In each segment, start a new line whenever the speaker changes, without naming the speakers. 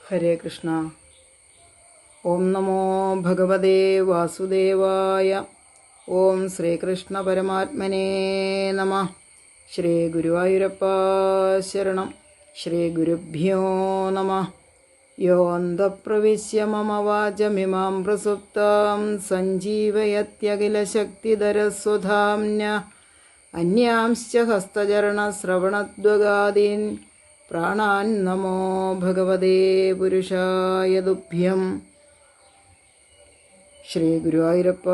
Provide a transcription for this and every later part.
ഹരേ കൃഷ്ണ. ഓം നമോ ഭഗവതേ വാസുദേവായ. ഓം ശ്രീകൃഷ്ണ പരമാത്മനേ നമഃ. ശ്രീ ഗുരുവായൂരപ്പ ശരണം. ശ്രീ ഗുരുഭ്യോ നമഃ. യോ അന്തഃപ്രവിശ്യ മമ വാചമിമാം പ്രസുപ്താം സഞ്ജീവയത്യഖിലശക്തിധരസ്വധാംന അന്യാംശ്ച ഹസ്തചരണശ്രവണദ്വഗാദീൻ പ്രാണാൻ നമോ ഭഗവതേ പുരുഷായ തുഭ്യം. ശ്രീ ഗുരുവായൂരപ്പ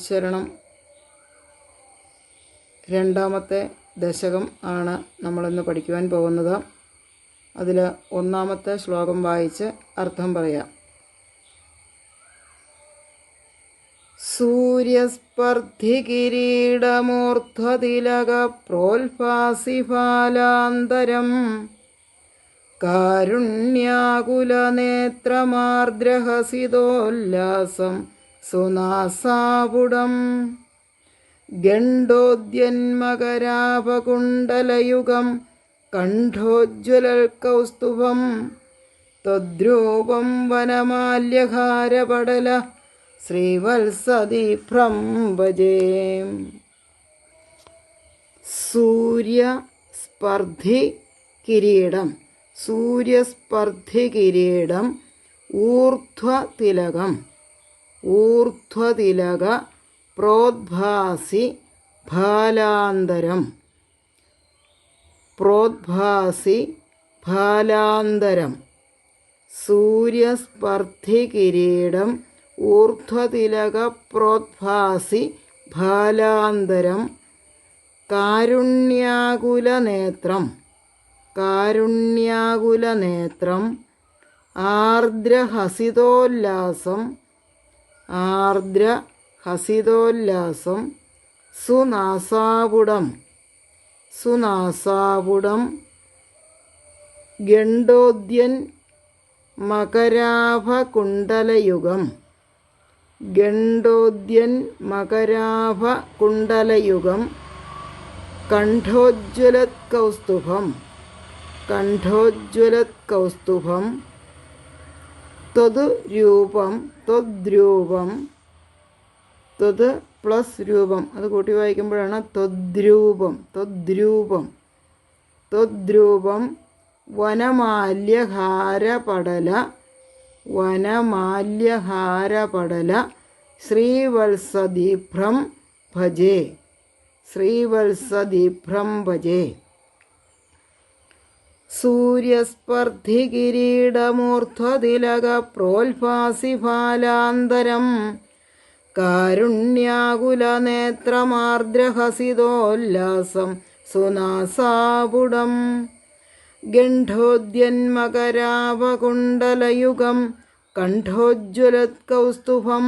ശരണം. രണ്ടാമത്തെ ദശകം ആണ് നമ്മളിന്ന് പഠിക്കുവാൻ പോകുന്നത്. അതിൽ ഒന്നാമത്തെ ശ്ലോകം വായിച്ച് അർത്ഥം പറയാം. സൂര്യസ്പർദ്ധി കിരീടമൂർധ്വതിലക പ്രോൽഭാസിഫാലാന്തരം കാരുണ്യാകുലനേത്രമാർദ്രഹസിതോല്ലാസം സുനാസാപുടം ഗണ്ഡോദ്യന്മകരാഭകുണ്ടലയുഗം കണ്ഠോജ്വലൽകൗസ്തുഭം തദ്രൂപം വനമാല്യഹാരപടല ശ്രീവത്സദീഭ്രം ഭജേ. സൂര്യസ്പർദ്ധി കിരീടം, സൂര്യസ്പർദ്ധി കിരീടം, ഊർധ്വതിലകം, ഊർധ്വതിലക പ്രോദ്ഭാസി ഭാലാന്തരം, പ്രോദ്ഭാസി ഭാലാന്തരം. സൂര്യസ്പർദ്ധി കിരീടം, ഊർധ്വതിലക പ്രോദ്ഭാസി ഭാലാന്തരം കാരുണ്യാകുലനേത്രം, കാരുണ്യാകുലനേത്രം ആർദ്രഹസിതോല്ലാസം, ആർദ്രഹസിതോല്ലാസം സുനാസാപുടം, സുനാസാപുടം ഗണ്ഡോദ്യൻ മകരാഭകുണ്ടലയുഗം, ഗണ്ഡോദ്യൻ മകരാഭകുണ്ടലയുഗം കണ്ഠോജ്വലത്കൗസ്തുഭം, കണ്ഠോജ്വലത്കൗസ്തുഭം ത്വദ്രൂപം, ത്വദ്രൂപം, ത്വത് പ്ലസ് രൂപം, അത് കൂട്ടി വായിക്കുമ്പോഴാണ് ത്വദ്രൂപം, ത്വദ്രൂപം, ത്വദ്രൂപം വനമാല്യഹാരപടല, വനമാല്യഹാരപടല ശ്രീവത്സദീഭ്രം ഭജേ, ശ്രീവത്സദീഭ്രം ഭജേ. സൂര്യസ്പർദ്ധി കിരീടമൂർധ്വതിലക പ്രോൽഭാസിഫാലാന്തരം കാരുണ്യാകുലനേത്രമാർദ്രഹസിതോല്ലാസം സുനാസാപുടം ഗണ്ഡോദ്യന്മകരാഭകുണ്ടലയുഗം കണ്ഠോജ്വലത്കൗസ്തുഭം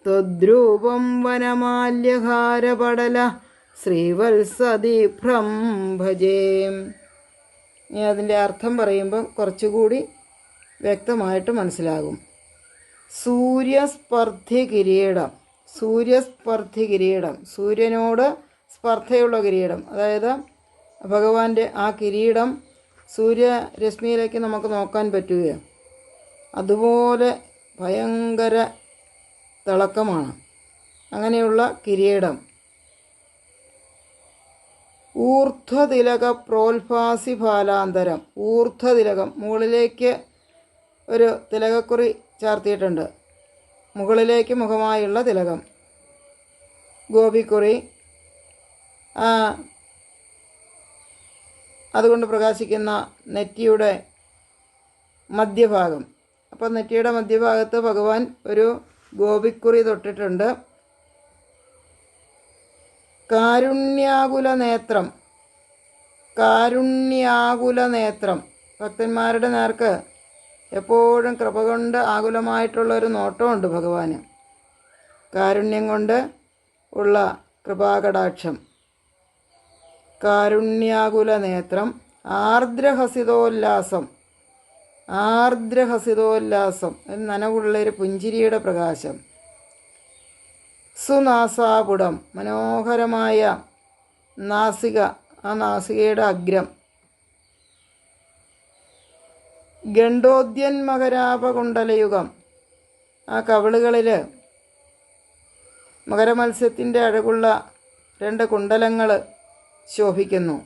തദ്രൂപം വനമാല്യഹാരപടല ശ്രീവത്സദീഭ്രം ഭജേ. ഇനി അതിൻ്റെ അർത്ഥം പറയുമ്പോൾ കുറച്ചുകൂടി വ്യക്തമായിട്ട് മനസ്സിലാകും. സൂര്യസ്പർദ്ധി കിരീടം, സൂര്യസ്പർദ്ധി കിരീടം, സൂര്യനോട് സ്പർദ്ധയുള്ള കിരീടം, അതായത് ഭഗവാന്റെ ആ കിരീടം സൂര്യരശ്മിയിലേക്ക് നമുക്ക് നോക്കാൻ പറ്റുകയാണ്. അതുപോലെ ഭയങ്കര തിളക്കമാണ്. അങ്ങനെയുള്ള കിരീടം. ഊർധ്വതിലക പ്രോൽഭാസി ഫാലാന്തരം, ഊർധ്വതിലകം മുകളിലേക്ക് ഒരു തിലകക്കുറി ചാർത്തിയിട്ടുണ്ട്. മുകളിലേക്ക് മുഖമായുള്ള തിലകം, ഗോപിക്കുറി, അതുകൊണ്ട് പ്രകാശിക്കുന്ന നെറ്റിയുടെ മധ്യഭാഗം. അപ്പോൾ നെറ്റിയുടെ മധ്യഭാഗത്ത് ഭഗവാൻ ഒരു ഗോപിക്കുറി തൊട്ടിട്ടുണ്ട്. കാരുണ്യാകുല നേത്രം, കാരുണ്യാകുല നേത്രം, ഭക്തന്മാരുടെ നേർക്ക് എപ്പോഴും കൃപ കൊണ്ട് ആകുലമായിട്ടുള്ളൊരു നോട്ടമുണ്ട് ഭഗവാന്. കാരുണ്യം കൊണ്ട് ഉള്ള കൃപാകടാക്ഷം. കാരുണ്യാകുല നേത്രം ആർദ്രഹസിതോല്ലാസം, ആർദ്രഹസിതോല്ലാസം, നനവുള്ളൊരു പുഞ്ചിരിയുടെ പ്രകാശം. സുനാസാപുടം, മനോഹരമായ നാസിക, ആ നാസികയുടെ അഗ്രം. ഗണ്ഡോദ്യന്മകരാപകുണ്ടലയുഗം. ആ കവിളുകളിൽ മകരമത്സ്യത്തിൻ്റെ അഴകുള്ള 2 കുണ്ടലങ്ങൾ ശോഭിക്കുന്നു.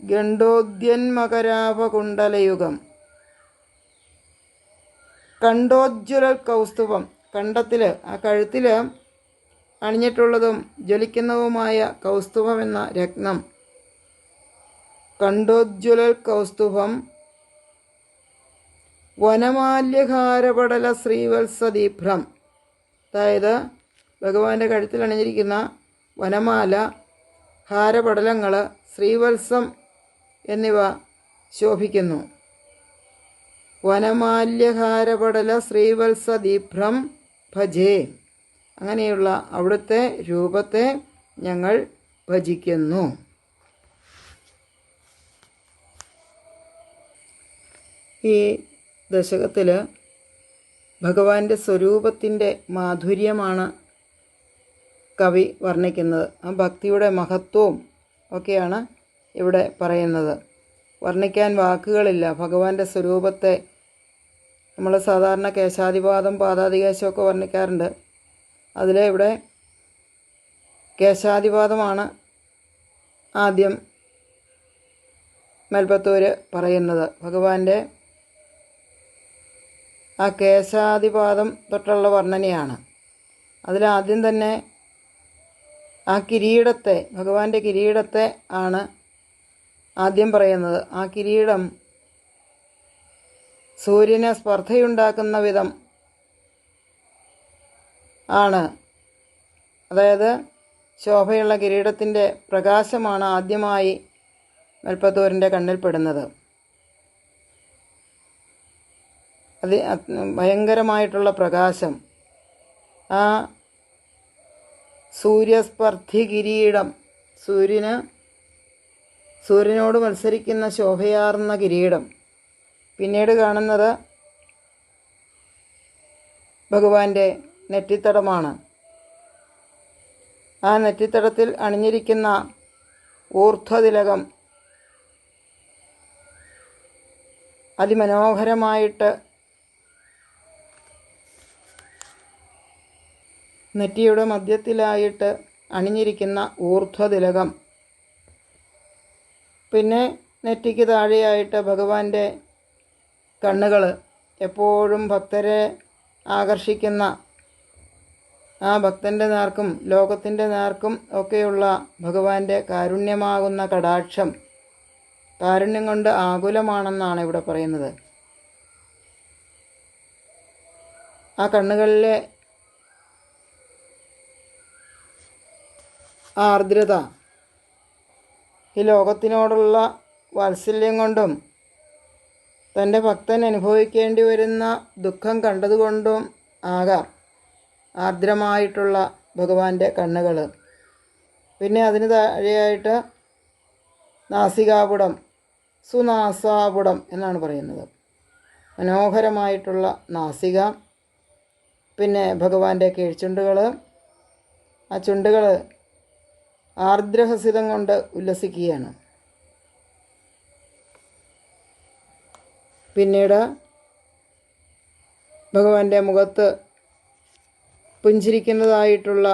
ഗണ്ഡോദ്യന്മകരാപകുണ്ടലയുഗം. കണ്ഠോജ്വല കൗസ്തുഭം. കണ്ടത്തിൽ, ആ കഴുത്തിൽ അണിഞ്ഞിട്ടുള്ളതും ജ്വലിക്കുന്നതുമായ കൗസ്തുഭം എന്ന രത്നം. കണ്ഠോജ്വല കൗസ്തുഭം. വനമാല്യഹാരപടല ശ്രീവത്സദീഭ്രം. അതായത് ഭഗവാന്റെ കഴുത്തിൽ അണിഞ്ഞിരിക്കുന്ന വനമാല, ഹാരപടലങ്ങൾ, ശ്രീവത്സം എന്നിവ ശോഭിക്കുന്നു. വനമാല്യഹാരപടല ശ്രീവത്സദീഭ്രം ഭജേ. അങ്ങനെയുള്ള അവിടുത്തെ രൂപത്തെ ഞങ്ങൾ ഭജിക്കുന്നു. ഈ ദശകത്തിൽ ഭഗവാന്റെ സ്വരൂപത്തിൻ്റെ മാധുര്യമാണ് കവി വർണ്ണിക്കുന്നത്. ആ ഭക്തിയുടെ മഹത്വവും ഒക്കെയാണ് ഇവിടെ പറയുന്നത്. വർണ്ണിക്കാൻ വാക്കുകളില്ല ഭഗവാന്റെ സ്വരൂപത്തെ. നമ്മൾ സാധാരണ കേശാദിപാദം, പാദാദികേശമൊക്കെ വർണ്ണിക്കാറുണ്ട്. ഇവിടെ കേശാദിപാദമാണ് ആദ്യം മേൽപ്പത്തൂർ പറയുന്നത്. ഭഗവാന്റെ ആ കേശാദിപാദം തൊട്ടുള്ള വർണ്ണനയാണ്. അതിലാദ്യം തന്നെ ആ കിരീടത്തെ, ഭഗവാന്റെ കിരീടത്തെ ആണ് ആദ്യം പറയുന്നത്. ആ കിരീടം സൂര്യന് സ്പർദ്ധയുണ്ടാക്കുന്ന വിധം ആണ്. അതായത് ശോഭയുള്ള കിരീടത്തിൻ്റെ പ്രകാശമാണ് ആദ്യമായി മേൽപ്പത്തൂരിൻ്റെ കണ്ണിൽപ്പെടുന്നത്. അത് ഭയങ്കരമായിട്ടുള്ള പ്രകാശം. ആ സൂര്യസ്പർദ്ധി കിരീടം, സൂര്യനോട് മത്സരിക്കുന്ന ശോഭയാർന്ന കിരീടം. പിന്നീട് കാണുന്നത് ഭഗവാന്റെ നെറ്റിത്തടമാണ്. ആ നെറ്റിത്തടത്തിൽ അണിഞ്ഞിരിക്കുന്ന ഊർധ്വതിലകം അതിമനോഹരമായിട്ട് നെറ്റിയുടെ മധ്യത്തിലായിട്ട് അണിഞ്ഞിരിക്കുന്ന ഊർധ്വതിലകം. പിന്നെ നെറ്റിക്ക് താഴെയായിട്ട് ഭഗവാന്റെ കണ്ണുകൾ, എപ്പോഴും ഭക്തരെ ആകർഷിക്കുന്ന, ആ ഭക്തൻ്റെ നേർക്കും ലോകത്തിൻ്റെ നേർക്കും ഒക്കെയുള്ള ഭഗവാന്റെ കാരുണ്യമാകുന്ന കടാക്ഷം കാരുണ്യം കൊണ്ട് ആകുലമാണെന്നാണ് ഇവിടെ പറയുന്നത്. ആ കണ്ണുകളിലെ ആർദ്രത ഈ ലോകത്തിനോടുള്ള വാത്സല്യം കൊണ്ടും തൻ്റെ ഭക്തൻ അനുഭവിക്കേണ്ടി വരുന്ന ദുഃഖം കണ്ടതുകൊണ്ടും ആകാം ആർദ്രമായിട്ടുള്ള ഭഗവാന്റെ കണ്ണുകൾ. പിന്നെ അതിന് താഴെയായിട്ട് നാസികാപുടം, സുനാസാപുടം എന്നാണ് പറയുന്നത്. മനോഹരമായിട്ടുള്ള നാസിക. പിന്നെ ഭഗവാന്റെ കീഴ്ചുണ്ടുകൾ. ആ ചുണ്ടുകൾ ആർദ്രഹസിതം കൊണ്ട് ഉല്ലസിക്കുകയാണ്. പിന്നീട് ഭഗവാന്റെ മുഖത്ത് പുഞ്ചിരിക്കുന്നതായിട്ടുള്ള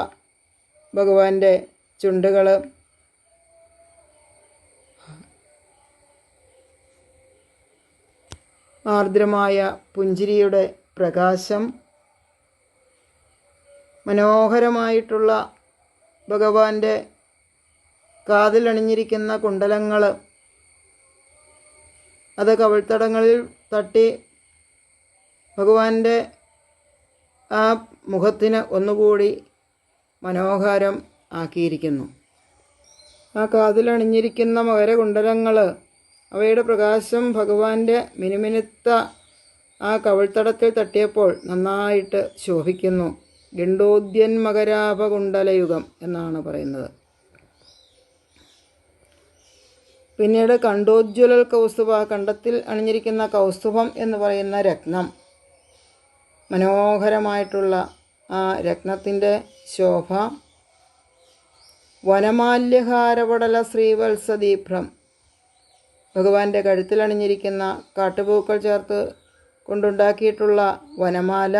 ഭഗവാന്റെ ചുണ്ടുകൾ, ആർദ്രമായ പുഞ്ചിരിയുടെ പ്രകാശം, മനോഹരമായിട്ടുള്ള ഭഗവാന്റെ കാതിലണിഞ്ഞിരിക്കുന്ന കുണ്ടലങ്ങൾ, അത് കവിൾത്തടങ്ങളിൽ തട്ടി ഭഗവാന്റെ ആ മുഖത്തിന് ഒന്നുകൂടി മനോഹരം ആക്കിയിരിക്കുന്നു. ആ കാതിലണിഞ്ഞിരിക്കുന്ന മകരകുണ്ടലങ്ങൾ, അവയുടെ പ്രകാശം ഭഗവാന്റെ മിനുമിനുത്ത ആ കവിൾത്തടത്തിൽ തട്ടിയപ്പോൾ നന്നായിട്ട് ശോഭിക്കുന്നു. ഗണ്ഡോദ്യന്മകരാപകുണ്ടലയുഗം എന്നാണ് പറയുന്നത്. പിന്നീട് കണ്ഠോജ്വല കൗസ്തുഭ, കണ്ഠത്തിൽ അണിഞ്ഞിരിക്കുന്ന കൗസ്തുഭം എന്ന് പറയുന്ന രത്നം, മനോഹരമായിട്ടുള്ള ആ രത്നത്തിൻ്റെ ശോഭ. വനമാല്യഹാരപടല ശ്രീവത്സദീഭ്രം, ഭഗവാന്റെ കഴുത്തിലണിഞ്ഞിരിക്കുന്ന കാട്ടുപൂക്കൾ ചേർത്ത് കൊണ്ടുണ്ടാക്കിയിട്ടുള്ള വനമാല,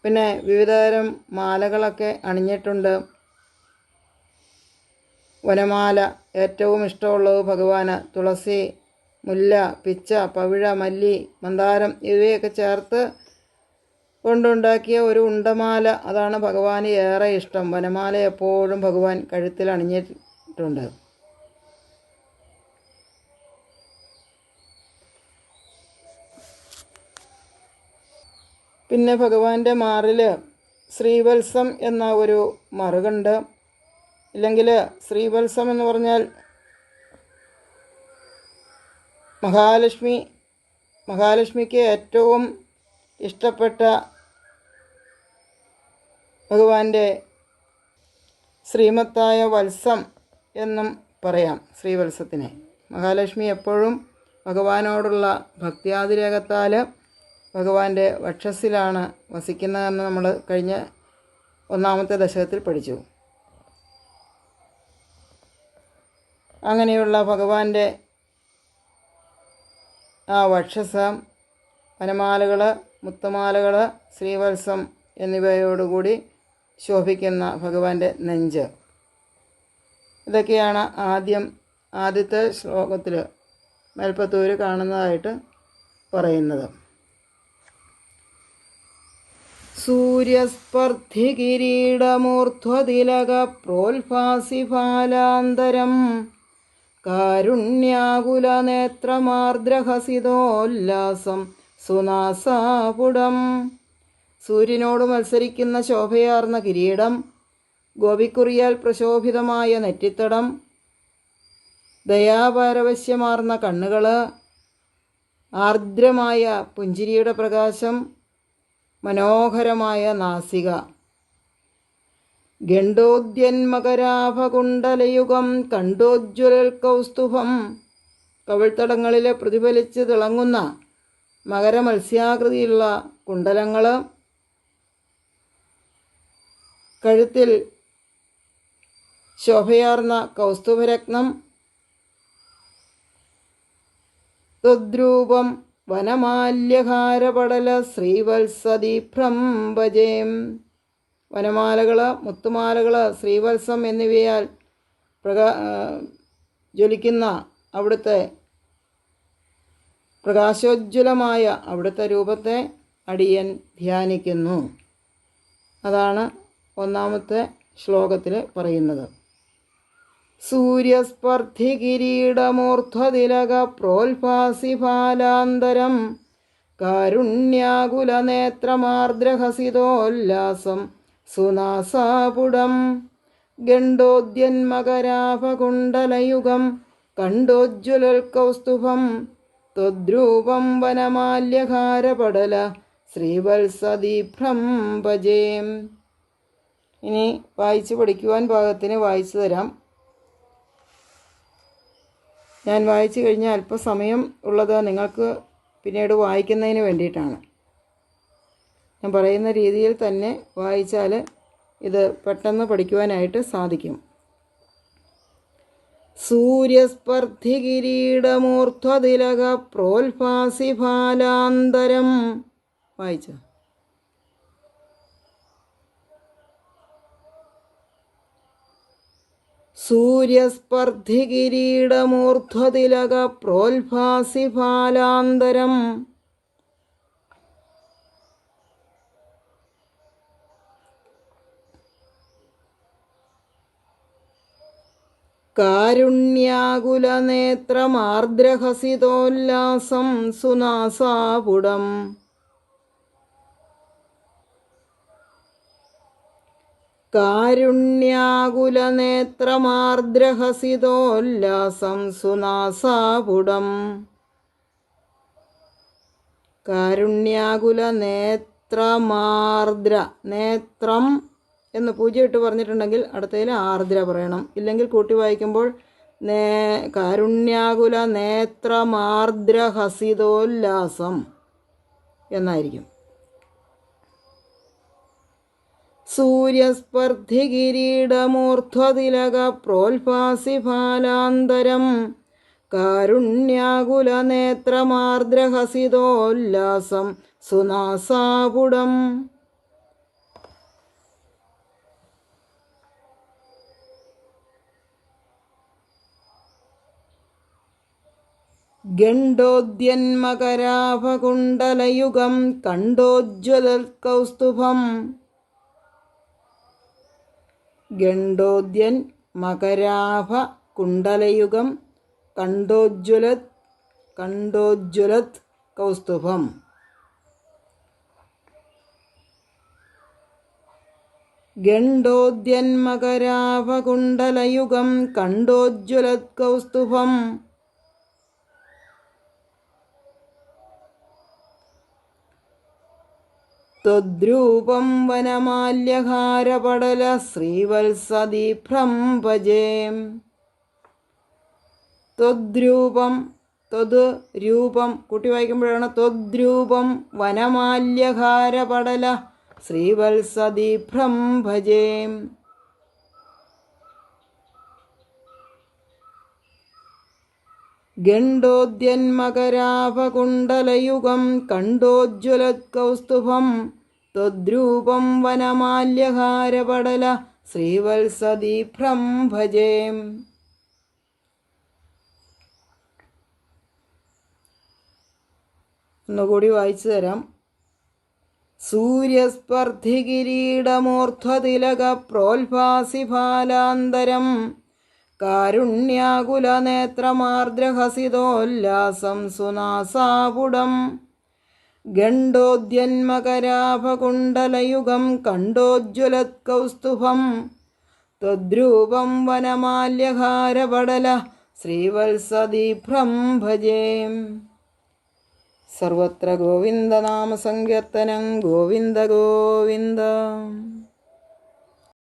പിന്നെ വിവിധതരം മാലകളൊക്കെ അണിഞ്ഞിട്ടുണ്ട്. വനമാല ഏറ്റവും ഇഷ്ടമുള്ളത് ഭഗവാന് തുളസി, മുല്ല, പിച്ച, പവിഴ, മല്ലി, മന്ദാരം ഇവയൊക്കെ ചേർത്ത് കൊണ്ടുണ്ടാക്കിയ ഒരു ഉണ്ടമാല, അതാണ് ഭഗവാന് ഏറെ ഇഷ്ടം. വനമാല എപ്പോഴും ഭഗവാൻ കഴുത്തിൽ അണിഞ്ഞിട്ടുണ്ട്. പിന്നെ ഭഗവാന്റെ മാറിൽ ശ്രീവത്സം എന്ന ഒരു മറുകുണ്ട്. ഇല്ലെങ്കിൽ ശ്രീവത്സം എന്ന് പറഞ്ഞാൽ മഹാലക്ഷ്മിക്ക് ഏറ്റവും ഇഷ്ടപ്പെട്ട ഭഗവാന്റെ ശ്രീമത്തായ വത്സം എന്നും പറയാം. ശ്രീവത്സത്തിനെ മഹാലക്ഷ്മി എപ്പോഴും ഭഗവാനോടുള്ള ഭക്തിയാതിരേകത്താൽ ഭഗവാന്റെ വക്ഷസ്സിലാണ് വസിക്കുന്നതെന്ന് നമ്മൾ കഴിഞ്ഞ 1-ാമത്തെ ദശകത്തിൽ പഠിച്ചു. അങ്ങനെയുള്ള ഭഗവാന്റെ ആ വക്ഷസ്, വനമാലകൾ, മുത്തുമാലകൾ, ശ്രീവത്സം എന്നിവയോടുകൂടി ശോഭിക്കുന്ന ഭഗവാന്റെ നെഞ്ച്, ഇതൊക്കെയാണ് ആദ്യത്തെ ശ്ലോകത്തിൽ മേൽപ്പത്തൂർ കാണുന്നതായിട്ട് പറയുന്നത്. സൂര്യസ്പർദ്ധി കിരീടമൂർധ്വതിലക പ്രോത്ഭാസിഫാലാന്തരം കാരുണ്യാകുലനേത്രമാർദ്രഹസിതോല്ലാസം സുനാസാപുടം. സൂര്യനോട് മത്സരിക്കുന്ന ശോഭയാർന്ന കിരീടം, ഗോപിക്കുറിയാൽ പ്രശോഭിതമായ നെറ്റിത്തടം, ദയാപാരവശ്യമാർന്ന കണ്ണുകൾ, ആർദ്രമായ പുഞ്ചിരിയുടെ പ്രകാശം, മനോഹരമായ നാസിക, ഗണ്ഡോദ്യന്മകരാഭകുണ്ടലയുഗം കണ്ടോജ്വലൽ കൗസ്തുഭം. കവിൾത്തടങ്ങളിൽ പ്രതിഫലിച്ച് തിളങ്ങുന്ന മകരമത്സ്യാകൃതിയുള്ള കുണ്ടലങ്ങൾ, കഴുത്തിൽ ശോഭയാർന്ന കൗസ്തുഭരത്നം, ത്വദ്രൂപം വനമാല്യഹാരപടല ശ്രീവത്സദീഭ്രം ഭജേം. വനമാലകൾ, മുത്തുമാലകൾ, ശ്രീവത്സം എന്നിവയാൽ ജ്വലിക്കുന്ന അവിടുത്തെ പ്രകാശോജ്വലമായ അവിടുത്തെ രൂപത്തെ അടിയൻ ധ്യാനിക്കുന്നു. അതാണ് 1-ാമത്തെ ശ്ലോകത്തിൽ പറയുന്നത്. സൂര്യസ്പർദ്ധി കിരീടമൂർധ്വതിലക പ്രോത്ഭാസിഫാലാന്തരം കാരുണ്യാകുലനേത്രമാർദ്രഹസിതോല്ലാസം സുനാസാപുടം. ഗണ്ഡോദ്യന്മകരാഭകുണ്ടലയുഗം കണ്ടോജ്വലൽ കൗസ്തുഭം ത്വദ്രൂപം വനമാല്യഹാരപടല ശ്രീവത്സദീഭ്രം ഭജേം. ഇനി വായിച്ച് പഠിക്കുവാൻ പാകത്തിന് വായിച്ചു തരാം. ഞാൻ വായിച്ചു കഴിഞ്ഞാൽ അല്പസമയം ഉള്ളത് നിങ്ങൾക്ക് പിന്നീട് വായിക്കുന്നതിന് വേണ്ടിയിട്ടാണ്. ഞാൻ പറയുന്ന രീതിയിൽ തന്നെ വായിച്ചാൽ ഇത് പെട്ടെന്ന് പഠിക്കുവാനായിട്ട് സാധിക്കും. സൂര്യസ്പർദ്ധി കിരീടമൂർധ്വതിലക പ്രോത്ഭാസിഫാലാന്തരം. വായിച്ചു. സൂര്യസ്പർദ്ധി കിരീടമൂർധ്വതിലക പ്രോത്ഭാസിഫാലാന്തരം കാരുണ്യാകുലനേത്രമാർദ്രഹസിതോല്ലാസം സുനാസാപുടം. കാരുണ്യാകുലനേത്രമാർദ്രഹസിതോല്ലാസം സുനാസാപുടം. കാരുണ്യാകുലനേത്രമാർദ്ര, നേത്രം എന്ന് പൂജയിട്ട് പറഞ്ഞിട്ടുണ്ടെങ്കിൽ അടുത്തതിൽ ആർദ്ര പറയണം. ഇല്ലെങ്കിൽ കൂട്ടി വായിക്കുമ്പോൾ കാരുണ്യാകുല നേത്രമാർദ്രഹസിതോല്ലാസം എന്നായിരിക്കും. സൂര്യസ്പർദ്ധി കിരീടമൂർധ്വതിലക പ്രോത്ഭാസിഫാലാന്തരം കാരുണ്യാകുലനേത്രമാർദ്രഹസിതോല്ലാസം സുനാസാപുടം. ഗണ്ഡോദ്യന്മകരാഭകുണ്ടലയുഗം കണ്ടോജ്വലൽകൗസ്തുഭം. ഗണ്ഡോദ്യൻ മകരാഭകുണ്ടലയുഗം കണ്ടോജ്വലത് കൗസ്തുഭം. ഗണ്ഡോദ്യന്മകരാഭകുണ്ടലയുഗം കണ്ടോജ്വലത് കൗസ്തുഭം. ത്വദ്രൂപം വനമാല്യഹാരപടല ശ്രീവത്സദീഭ്രം ഭജേ. ത്വദ്രൂപം, ത്വത് രൂപം കൂട്ടി വായിക്കുമ്പോഴാണ് ത്വദ്രൂപം വനമാല്യഹാരപടല ശ്രീവത്സദീഭ്രം ഭജേ. ഗണ്ഡോദ്യന്മകരാഭകുണ്ടലയുഗം കണ്ടോജ്വലത് കൗസ്തുഭം. ത്വദ്രൂപം വനമാല്യഹാരപടല ശ്രീവത്സദീഭ്രം ഭജേ. ഒന്നുകൂടി വായിച്ചു തരാം. സൂര്യസ്പർദ്ധികിരീടമൂർധ്വതിലക പ്രോത്ഭാസിഫാലാന്തരം കാരുണ്യാകുലനേത്രമാർദ്രഹസിതോല്ലാസം സുനാസാപുടം. ഗണ്ഡോദ്യന്മകരാഭകുണ്ടലയുഗം കണ്ടോജ്വലത് കൗസ്തുഭം. ത്വദ്രൂപം വനമാല്യഹാരപടല ശ്രീവത്സദീഭ്രം ഭജേ. സർവത്ര ഗോവിന്ദനാമസങ്കീർത്തനം. ഗോവിന്ദ ഗോവിന്ദ.